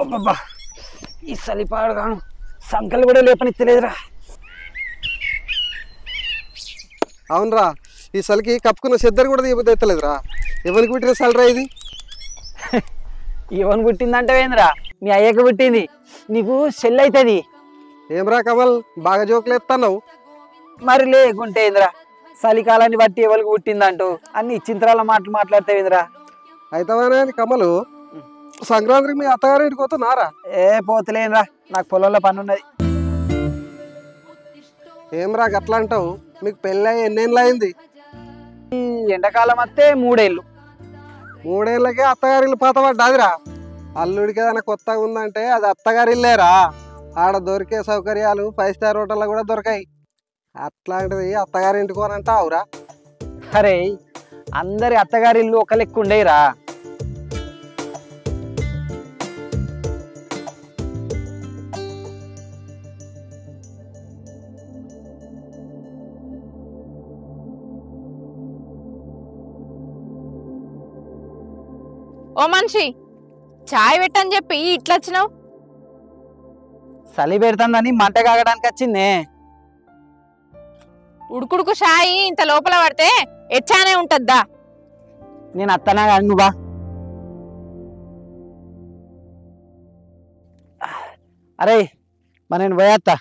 అబ్బబ్బా ఈ సలిపాడుగాను సంకలు కూడా లేపనిత్తలేదురా. అవునరా, ఈ సలికి కప్పుకున్న సిద్దరు కూడా తీయలేదురా. ఎవరికి పుట్టిన సలరా ఇది? ఎవరు పుట్టిందంటే ఏంద్రా, మీ అయ్యకు పుట్టింది. నీకు సెల్ అవుతుంది. ఏమరా కమల్, బాగా జోకులు ఎత్తావు. మరి లేకుంటే ఏంద్రా, చలికాలాన్ని బట్టి ఎవరికి పుట్టిందంటూ అన్ని చింతరాల మాటలు మాట్లాడతావేంద్రా. అయితేనే కమలు, సంక్రాంతికి మీ అత్తగారి ఇంటికి పోతున్నారా? పోతలేనురా, నాకు పొలంలో పని ఉన్నది. ఏమరా గట్లా అంటావు? మీకు పెళ్ళి ఎన్నేళ్ళు అయింది? ఈ ఎండాకాలం వస్తే 3 ఏళ్ళు. 3 ఏళ్ళకే అత్తగారి ఇల్లు పాత పడ్డాదిరా. అల్లుడికి ఏదైనా కొత్తగా ఉందంటే అది అత్తగారి ఇల్లేరా. ఆడ దొరికే సౌకర్యాలు 5 స్టార్ హోటల్లో కూడా దొరకాయి. అట్లాంటిది అత్తగారి ఇంటికి పోనంట అవురా? అరే, అందరి అత్తగారి ఇల్లు ఒక లెక్క ఉండేరా. ఓ మనిషి, చాయ్ పెట్టని చెప్పి ఇట్లా వచ్చినావు? చలి పెడుతుందని మంట కాగడానికి వచ్చిందే. ఉడుకుడుకు షాయి ఇంత లోపల పడితే ఎచ్చానే ఉంటద్దా? నేను అత్తనా కానీ నువ్వా. అరే మరి నేను పోయేస్తా.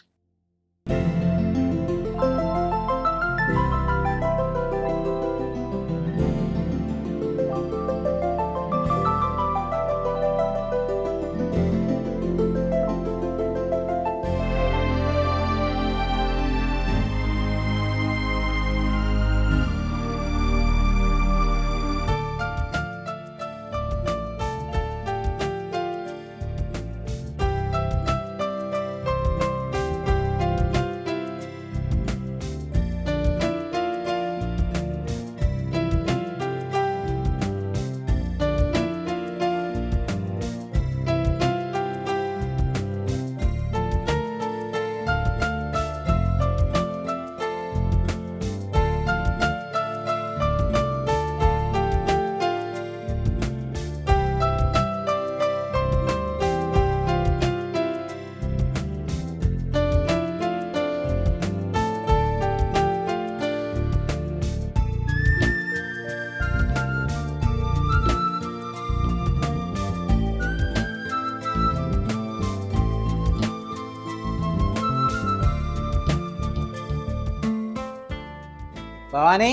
భవానీ,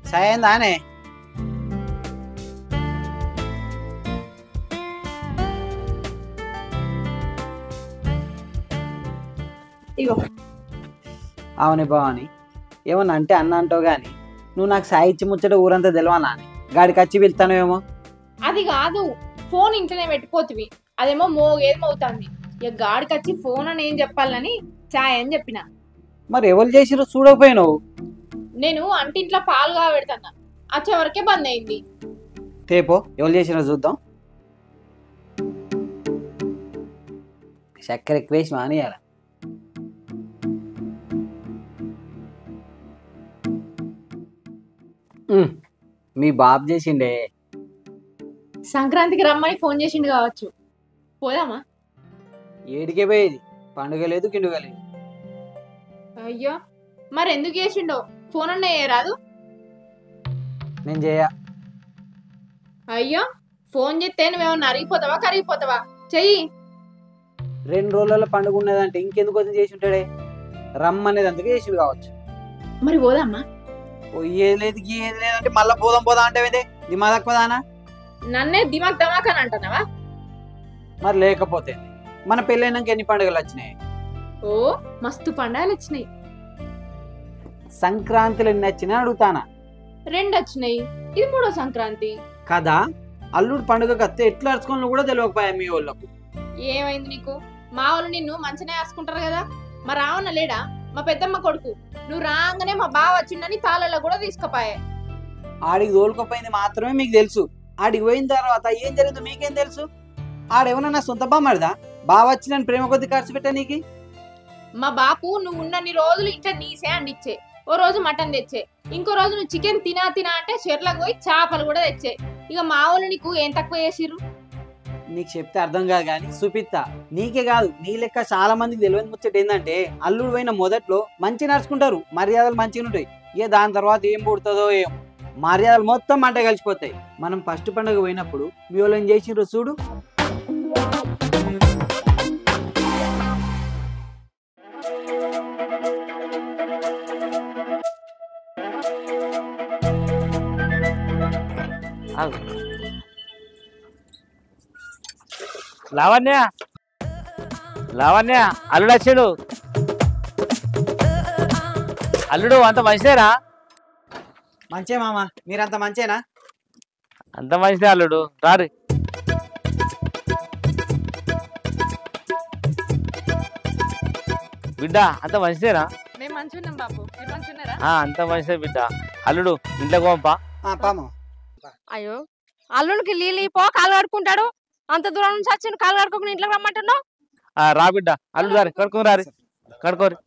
సాయందానే? అవునే భవానీ, ఏమన్నా అంటే అన్న అంటావు గాని నువ్వు నాకు సాయి ఇచ్చి ముచ్చట ఊరంతా తెలవానా అని గాడికి వచ్చి వెళ్తానేమో. అది కాదు, ఫోన్ ఇంట్లోనే పెట్టిపోతుంది. అదేమో ఏమవుతుంది. ఇక గాడికి వచ్చి ఫోన్ అని ఏం చెప్పాలని చాయ్ అని చెప్పిన. మరి ఎవరు చేసిరో చూడకపోయినావు? నేను అంటింట్లో పాలు కాబెడతాను, వచ్చే వరకే బంద్ అయింది. తేపో ఎవరు చేసిరో చూద్దాం. చక్కెర ఎక్కువ వేసి మానేయాల. మీ బాబు చేసిండే. సంక్రాంతికి రమ్మని ఫోన్ చేసిండు కావచ్చు. పోదామా? ఏడికే పోయేది, పండుగ లేదు కిండుగ లేదు. అయ్యో, మరి ఎందుకు చేసిండో ఫోన్ అన్న రాదు? నేను చేయ. అయ్యో, ఫోన్ చేస్తే నువ్వేమన్నా అరిగిపోతావా కరిగిపోతావా? చెయ్యి. 2 రోజుల పండుగ ఉన్నదంటే ఇంకెందుకు వచ్చి చేసి ఉంటాడే. రమ్మనేది అందుకే చేసిండు కావచ్చు. మరి పోదామా? ఏది లేదు ఏది లేదంటే మళ్ళీ పోదాం అంటే దిమా తక్కువదానా? నన్నే దిమాగ్ దమాక్ అని అంటున్నావా? మరి లేకపోతే మన పెళ్ళైనాక ఎన్ని పండుగలు వచ్చినాయి? ఓ, మస్తు పండుగలు వచ్చినాయి. సంక్రాంతిలో ఎన్ని వచ్చినాయి అడుగుతానా? 2 వచ్చినాయి, ఇది 3వ సంక్రాంతి కదా. అల్లుడు పండుగకి వస్తే ఎట్లా అరుచుకోవాలో కూడా తెలియకపోయా మీ వాళ్ళకు. ఏమైంది నీకు? మా వాళ్ళు నిన్ను మంచిగా వేసుకుంటారు కదా. మా రావణ లేడా, మా పెద్దమ్మ కొడుకు. నువ్వు రాగానే మా బావ వచ్చిందని తాళల్లో కూడా తీసుకుపోయా. ఆడికి తోలుకపోయింది మాత్రమే మీకు తెలుసు. ఆడికి పోయిన తర్వాత ఏం జరుగుతుందో మీకేం తెలుసు? ఆడేమన్నా నా సొంత బామ్మడిదా? బావ వచ్చి నన్ను ప్రేమ కొద్ది ఖర్చు పెట్టా నీకు? మా బాపు నువ్వు ఉన్నన్ని రోజులు ఇంట్లో నీసే అండిచ్చే. ఓ రోజు మటన్ తెచ్చే, ఇంకో రోజు నువ్వు చికెన్ తినా అంటే చెర్లకు పోయి చేపలు కూడా తెచ్చే. ఇక మా వాళ్ళు నీకు ఏం తక్కువ చేసిర్రు? నీకు చెప్తే అర్థం కాదు కానీ చూపిస్తా. నీకే కాదు నీ లెక్క చాలా మందికి తెలియని ముచ్చట ఏంటంటే అల్లుడు పోయిన మొదట్లో మంచి నడుచుకుంటారు, మర్యాదలు మంచిగా ఉంటాయి. ఇక దాని తర్వాత ఏం పుడుతుందో ఏం మర్యాదలు మొత్తం మంట కలిసిపోతాయి. మనం ఫస్ట్ పండుగ పోయినప్పుడు మీ వాళ్ళు ఏం చేసిండ్రు చూడు. లావణ్య లావణ్య అల్లుడు వచ్చాడు. అల్లుడు అంత మంచిదేనా? మంచే మామ, మీరంత మంచేనా? అంత మంచిదే అల్లుడు, రారు. బిడ్డ అంత మంచిదేనా? మేము మంచున్నాం బాబు, మీరు మంచున్నారా? అంత మంచిదే బిడ్డ. అల్లుడు ఇంట్లో గోంపా. పాము అయ్యో అల్లుడికి నీళ్ళు పో, కాలు కడుకుంటాడు. అంత దూరం నుంచి వచ్చి కాలు కడుకోకుండా ఇంట్లోకి రమ్మంటున్నావు. రా బిడ్డ, అల్లుడు రారి, కడుకోని రారి, కడుకోరి.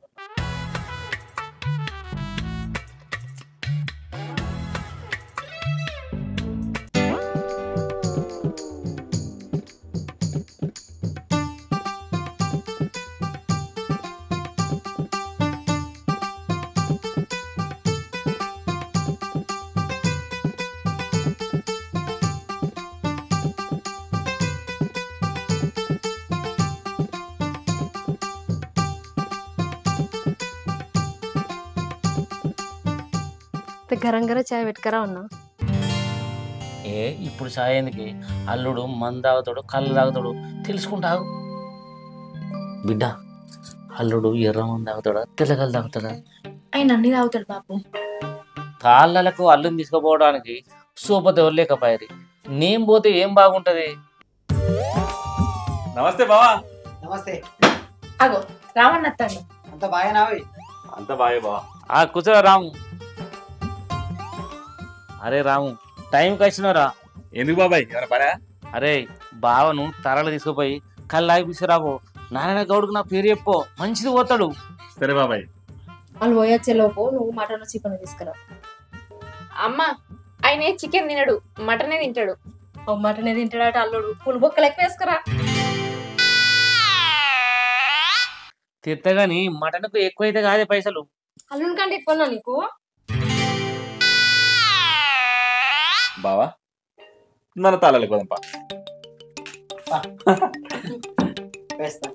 గరం గరం చాయ్ పెట్టుకరా ఉన్నా. ఇప్పుడు సాయంత్రికి అల్లుడు మందు తాగుతాడు, కళ్ళు తాగుతాడు, తెలుసుకుంటావు బిడ్డ. అల్లుడు ఎర్ర మందు తాగుతాడా, తెల్లగలు తాగుతాడా? ఆయన అన్ని తాగుతాడు బాబు. తాళ్ళకు అల్లుని తీసుకుపోవడానికి సూపత ఎవరు లేకపోయారు. నేను పోతే ఏం బాగుంటది? నమస్తే బావా. నమస్తే. అగో రావణ్ అత్తాడు. అంత బాగానావి? అంత బాగా బావా. కూర్చోరా రాము. అరే రాము, టైంకి వచ్చినరా? ఎందుకు బాబాయ్, ఎవరైనా పనా? అరే బావను తరలు తీసుకుపోయి కళ్ళు ఆగిపిస్తురాబో. నారాయణ గౌడ్కు నా పేరు చెప్పో, మంచిది పోతాడు. సరే బాబాయ్. వాళ్ళు పోయొచ్చేలోపు నువ్వు మటన్ చికెన్ తీసుకురా. అమ్మ ఆయన చికెన్ తినడు, మటనే తింటాడు. మటన్ తింటాడట అల్లుడు. పులి బొక్కలు ఎక్కువ వేసుకురా. తిత్తగాని మటన్కు ఎక్కువైతే కాదే పైసలు. అల్లుడి కంటే ఎక్కువ నీకు. బావా మన తాళాలి పోదాంపా. వేస్తా.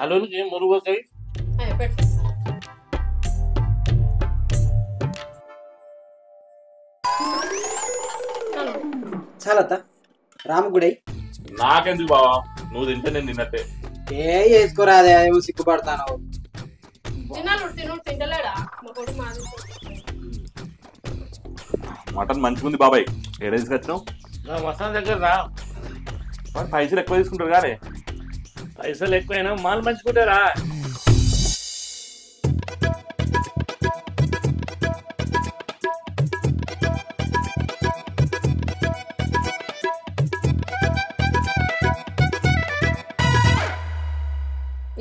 అల్లునికి మురుగు వస్తాయి. చాలత రామగుడై. నాకెందుకు బావా, నువ్వు తింటే నేను తిన్నట్టే. వేసుకోరాదే, ఏమో సిగ్గుపడతాను. తింటలేడా? మటన్ మంచిగుంది బాబాయ్. ఏడ తీసుకొచ్చినావు? మసాలా దగ్గర రా. పైసలు ఎక్కువ తీసుకుంటారు కానీ. పైసలు ఎక్కువైనా మాలు మంచుకుంటారా?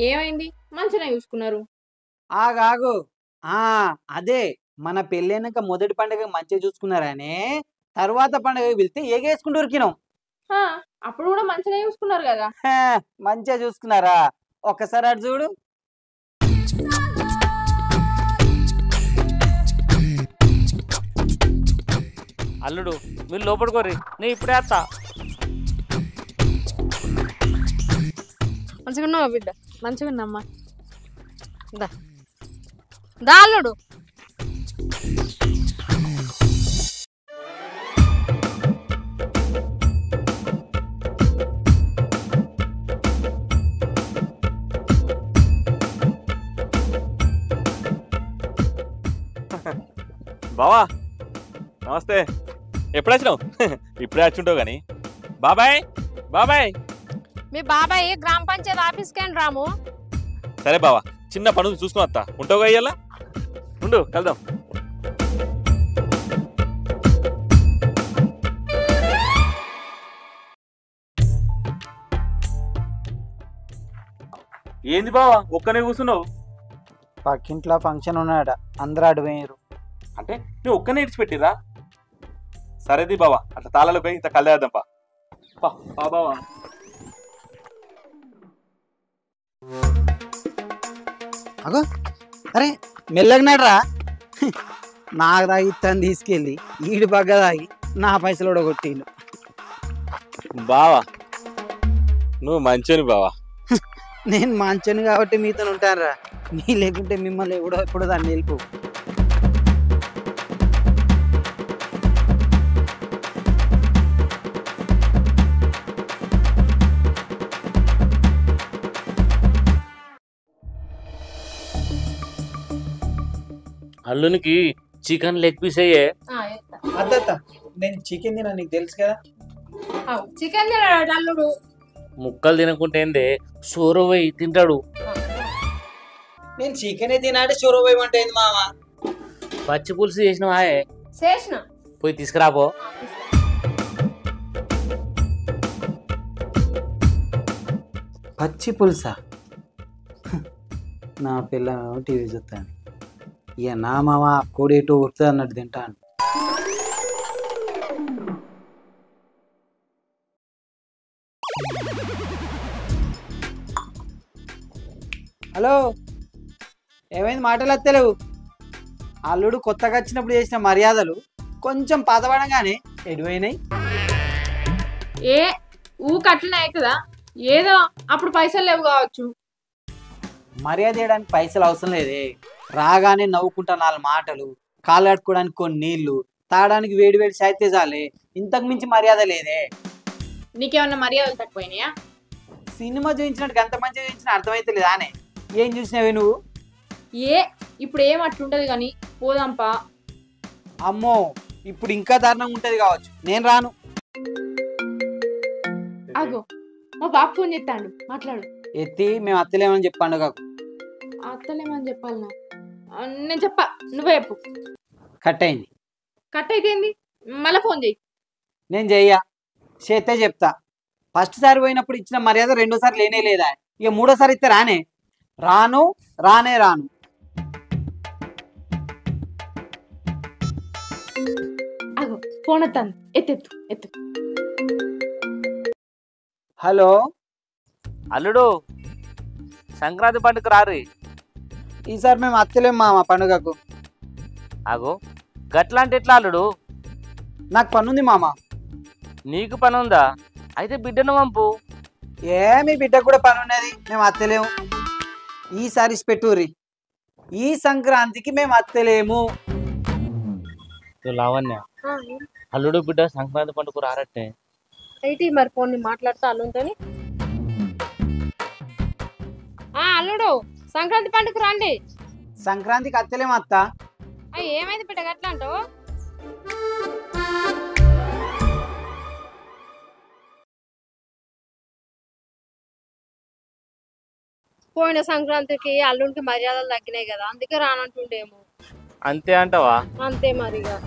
ఏమైంది? మంచిగా చూసుకున్నారు. ఆగాగు. అదే మన పెళ్ళైనాక మొదటి పండుగ మంచిగా చూసుకున్నారనే, తర్వాత పండుగ వెళ్తే ఏగేసుకుంటూ ఉరికినాం. అప్పుడు కూడా మంచిగా చూసుకున్నారు కదా. మంచిగా చూసుకున్నారా? ఒక్కసారి అటు చూడు. అల్లుడు మీరు లోపడుకోరి, నేను ఇప్పుడే వస్తా. మంచిగా ఉన్నావా బిడ్డ? మంచిగా ఉన్నమ్మా. దా అల్లుడు. బావా నమస్తే. ఎప్పుడు వచ్చినావు? ఇప్పుడే వచ్చుంటావు కానీ. బాబాయ్ బాబాయ్. మీ బాబాయ్ గ్రామ పంచాయతీ ఆఫీస్కి అని రాము. సరే బావా, చిన్న పనులు చూసుకుని వస్తా. ఉంటావుగా ఇయ్యాల? ఉండు, కలుద్దాం. ఏంది బావా ఒక్కనే కూర్చున్నావు? పక్కింట్లో ఫంక్షన్ ఉన్నాడట, అందరూ అడిపోయారు. అంటే నువ్వు ఒక్కనే ఇడిచిపెట్టిరా? సరేది బావా, అట్లా తాళాలు పోయి ఇంత కళ్ళేద్దాం పా. బావా అగో అరే మెల్లగనాడ్రా. నాకు తాగి తను తీసుకెళ్ళి ఈడు బగ్గ తాగి నా పైసలు కూడా కొట్టిండు. బావా నువ్వు మంచోని బావా. నేను మంచోని కాబట్టి మీతో ఉంటానురా. నీ లేకుంటే మిమ్మల్ని ఎప్పుడు దాన్ని నిలుపు. అల్లునికి చికెన్ లెగ్ పీస్ అయ్యే. అద్దత్త నేను చికెన్ తినా, నీకు తెలుసు కదా. చికెన్ తిన్నాడు అల్లుడు. ముక్కలు తినకుంటే ఏందే సోరు పోయి తింటాడు. నేను చికెనే తినాడే చొరవైమంటే మామ. పచ్చి పులుసు చేసినావా? చేసిన పోయి తీసుకురాపో. పచ్చి పులుసా? నా పిల్ల టీవీ చూస్తాను. ఇక నా మామ కోడి ఎటు ఉరుతుంది అన్నట్టు తింటాను. హలో, ఏమైంది? మాటలు వస్తలేవు. అల్లుడు కొత్తగా వచ్చినప్పుడు చేసిన మర్యాదలు కొంచెం పాతపడంగానే ఎడిపోయినాయి. ఏ ఊకట్లనే కదా, ఏదో అప్పుడు పైసలు లేవు కావచ్చు. మర్యాద చేయడానికి పైసలు అవసరం లేదే. రాగానే నవ్వుకుంటా 4 మాటలు, కాళ్ళు కట్టుకోవడానికి కొన్ని నీళ్లు, తాగడానికి వేడి వేడి సాయితే చాలే. ఇంతకు మించి మర్యాద లేదే. నీకేమన్నా మర్యాదలు తక్కువైనాయా? సినిమా చూపించినట్టు అంత మంచిగా చూపించిన అర్థమైతే లేదానే. ఏం చూసినావే నువ్వు? ఇప్పుడు ఏం అట్లుంటది కానీ పోదాంపా. అమ్మో, ఇప్పుడు ఇంకా దారుణంగా ఉంటది కావచ్చు. నేను రాను. అగో మా బాబు ఫోన్ చేస్తాడు, మాట్లాడు. ఎత్తి మేము అత్తలేమని చెప్పండు కాకు. అత్తలేమని చెప్పాలనా? నేను చెప్పా, నువ్వే చెప్పు. కట్ అయింది. కట్ అయితే ఏంది? మళ్ళీ ఫోన్ చేయి. నేను చెయ్యా, చేస్తే చెప్తా. ఫస్ట్ సారి పోయినప్పుడు ఇచ్చిన మర్యాద రెండోసారి లేనే లేదా. ఇక మూడోసారి ఇస్తే రానే రాను. అగో ఫోన్ వస్తాను, ఎత్తు. హలో, అల్లుడు సంక్రాంతి పండుగ రారి. ఈసారి మేము అత్తలేం మామ పండుగకు. ఆగో గట్లాంటి ఎట్లా అల్లుడు? నాకు పనుంది మామ. నీకు పని ఉందా? అయితే బిడ్డను పంపు. మీ బిడ్డకు కూడా పని ఉన్నది, మేము అత్తలేము. ఈసారి పెట్టుర్రి, ఈ సంక్రాంతికి మేము అత్తలేము. లావణ్య, అల్లుడు బిడ్డ సంక్రాంతి పండుగ రారట్టే. అయితే మరి ఫోన్ మాట్లాడుతా అల్లుడితోని. అల్లుడు సంక్రాంతి పండుగ రండి. సంక్రాంతికి అత్తలేము అత్త. ఏమైంది బిడ్డ గట్లా అంటావు? పోయిన సంక్రాంతికి అల్లుడికి మర్యాదలు తగ్గినాయి కదా, అందుకే రానంటుండేమో. అంతే అంటావా? అంతే మరిగా.